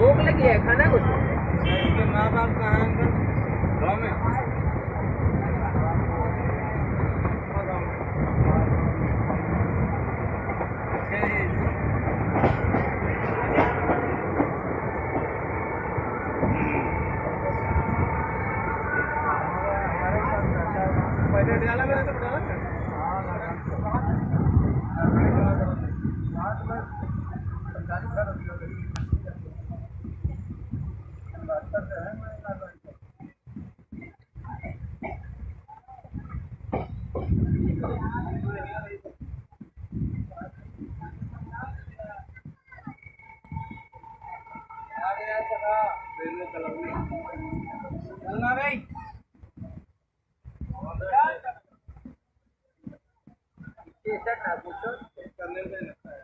भूख लगी है, खाना कुछ? इसके माँ बाप कहाँ हैं अंकल? गाँव में। डाला मेरा तो डाला चलना भाई करने से लगता है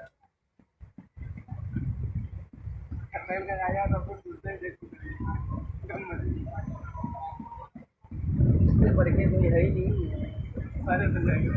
करने का आया तो फिर दूसरे देखो इससे बढ़ के कोई है ही नहीं। सारे मिल जाएंगे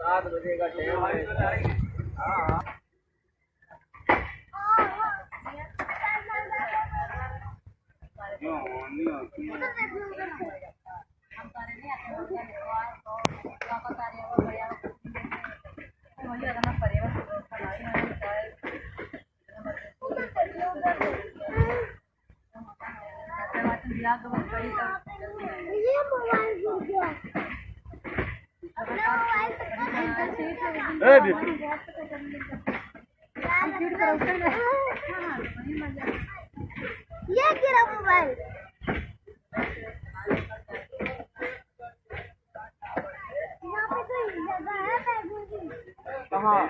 सात बजे का टाइम है। हाँ क्यों नहीं होती है ये गिरा मोबाइल कहाँ?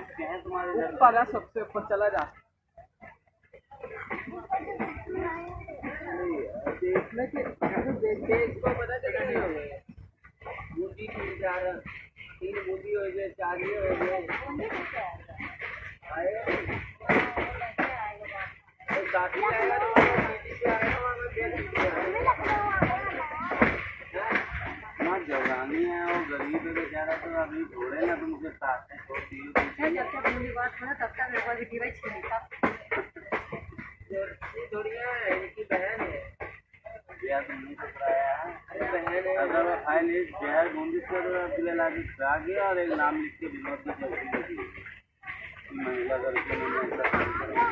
ऊपर है, सबसे ऊपर चला जा। देखने के देख के इसको पता चला नहीं होगा। बूटी 3 बूटी हो गए, 4 ये हो गए। काफी आएगा तो बीटी से आएगा, ना जवानी है वो गरीब है बेचारा तो अभी थोड़े ना तुमके साथ है थोड़ी है, इनकी बहन है। भैया तुमने टकराया है बहन है। अगर वो फाइल एक जहर बूंदी से तो ला के खा गया और एक नाम लिख के विनोद की चौकी लगी महिला करके मैंने ऐसा काम करा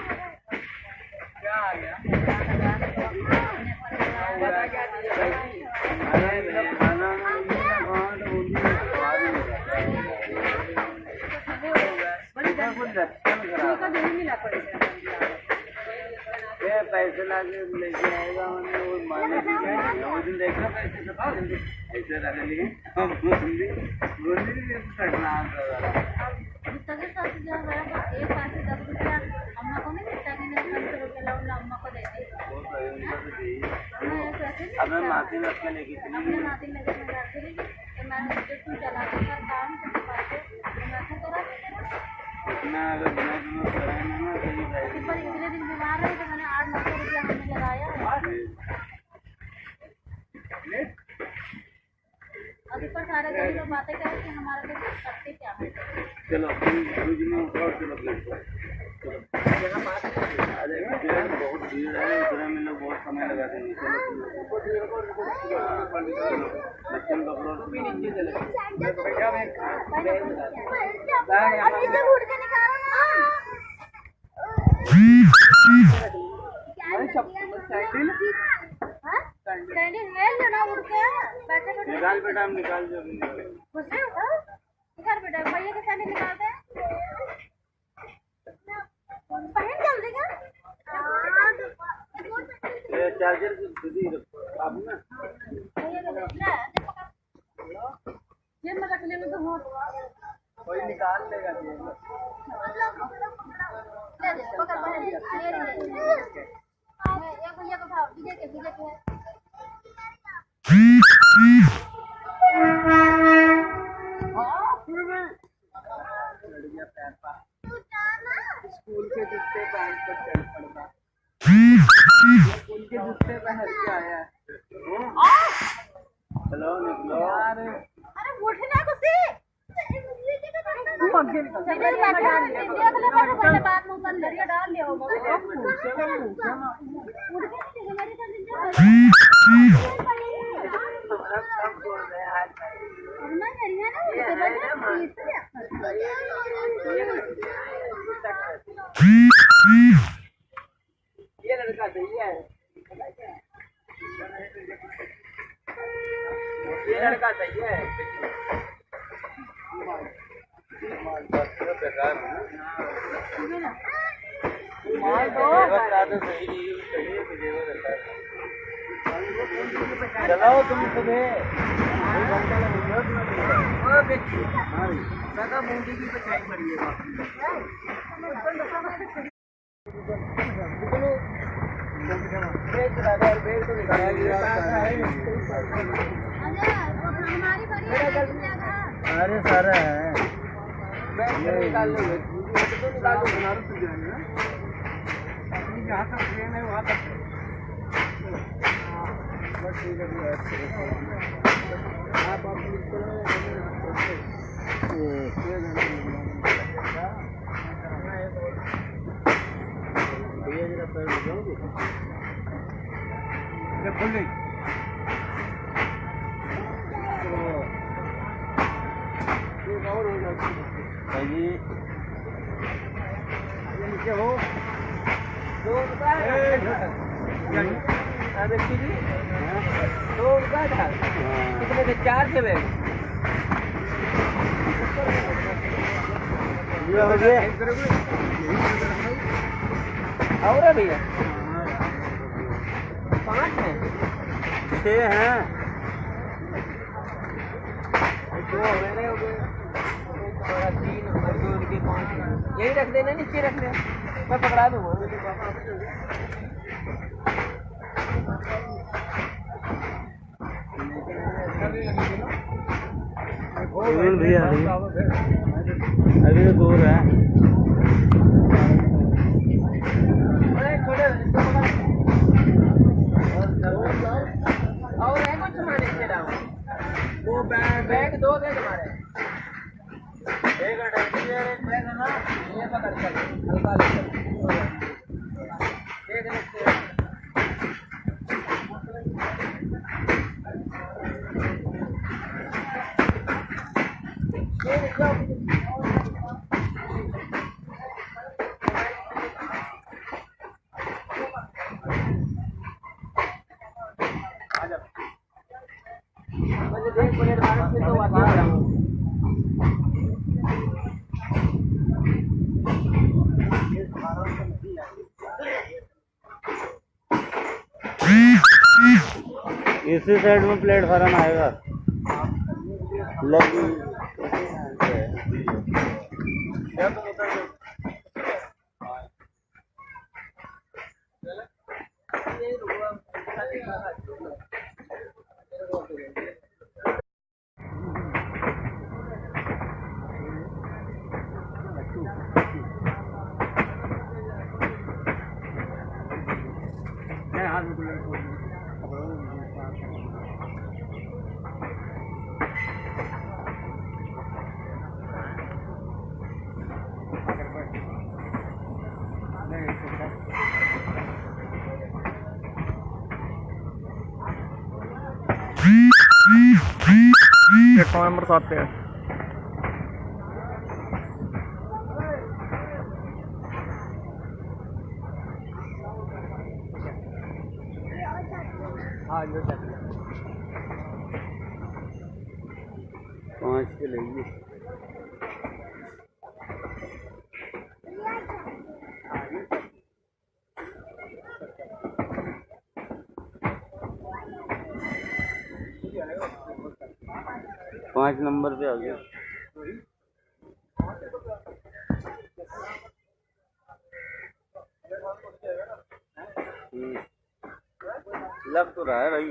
क्या आ गया? खाना तो बूंदी में स्वाद नहीं रहता कुछ लक्षण खराब पैसे ला के लेके आएगा मैंने वो माने वो दिन देखा पैसे ऐसे रख लिए हम बूंदी करना अब मैं माथी में अपने लेके इतना अगर बिना तुम्हें कराए ना सही इतने दिन बीमार रहे तो मैंने 800-900 रुपया हमने लगाया और ऊपर सारे गरीब लोग बातें करें कि हमारे लोग करते क्या है। चलो और चलो बहुत भीड़ है उधर में लोग बहुत समय लगा देंगे बच्चन पकड़ो निकाल बेटा हम निकाल दो निकाल बेटा भैया के सैंडल निकालते हैं पहन जल्दी का चार्जर की दीदी आप ना भैया स्कूल के जूते पैंट पर चढ़ पड़ता, स्कूल के जूते पहन के आया है। चलो निकलो। अरे उठना कुछ बात में अंदर डाल लिया ये लड़का सही है, ये लड़का सही है। चलाओ तुम सुबह बूंदी की पिछाई पड़ी है। अरे सारा है निकाल लेंगे तो निकाल दो, बनारस से जाएंगे ना, जहाँ तक ट्रेन है वहाँ तक। बस ठीक है आप भैया जरा पैर जाओगे खुल और हो जाएगी नीचे हो 2 रुपये 2 रुपये था कितने थे? 4 थे बैग। और है भैया 5 हैं 6 हैं 2 मेरे हो गए 3 और 2 उनके 5। यही रख देना, नीचे रख देना, मैं पकड़ा दूंगा। भैया अभी तो दूर है। और है कुछ हमारे इसके अलावा? वो बैग 2 दे तुम्हारे, एक बैग है ना, ये पकड़ चल हल्का लेकर एक लेते इसी साइड में प्लेटफार्म आएगा लगी प्लेटफॉर्म नंबर 7 पे है। हाँ जो 5 के लेंगे। पाँच नंबर पे आ गया। लग तो रहा है भाई।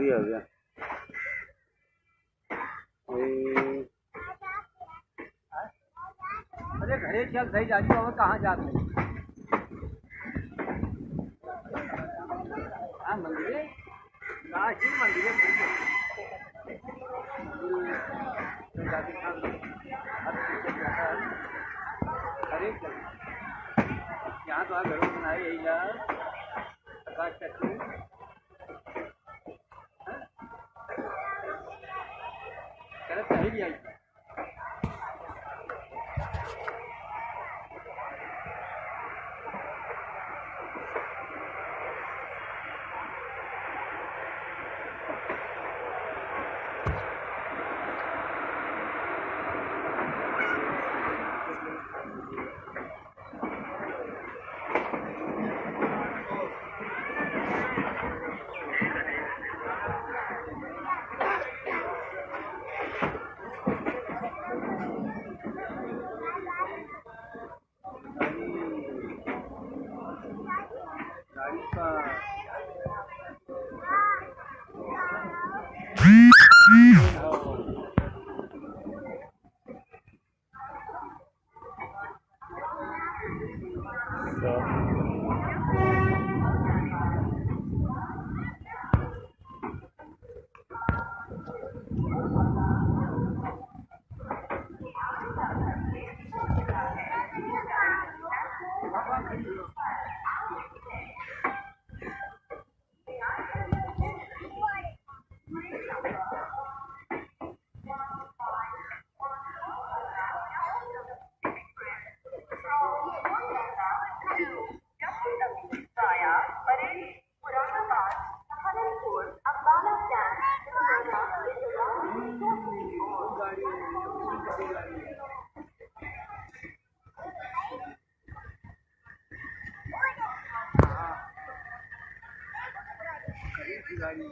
ही आ गया। अरे घरे चल सही जाती हो कहाँ जाते हाँ मंदिर है शिव मंदिर है अरे यहाँ तो घरों में बनाए यही यार आकाश चक्र सही भी आई गाड़ी का गाड़ी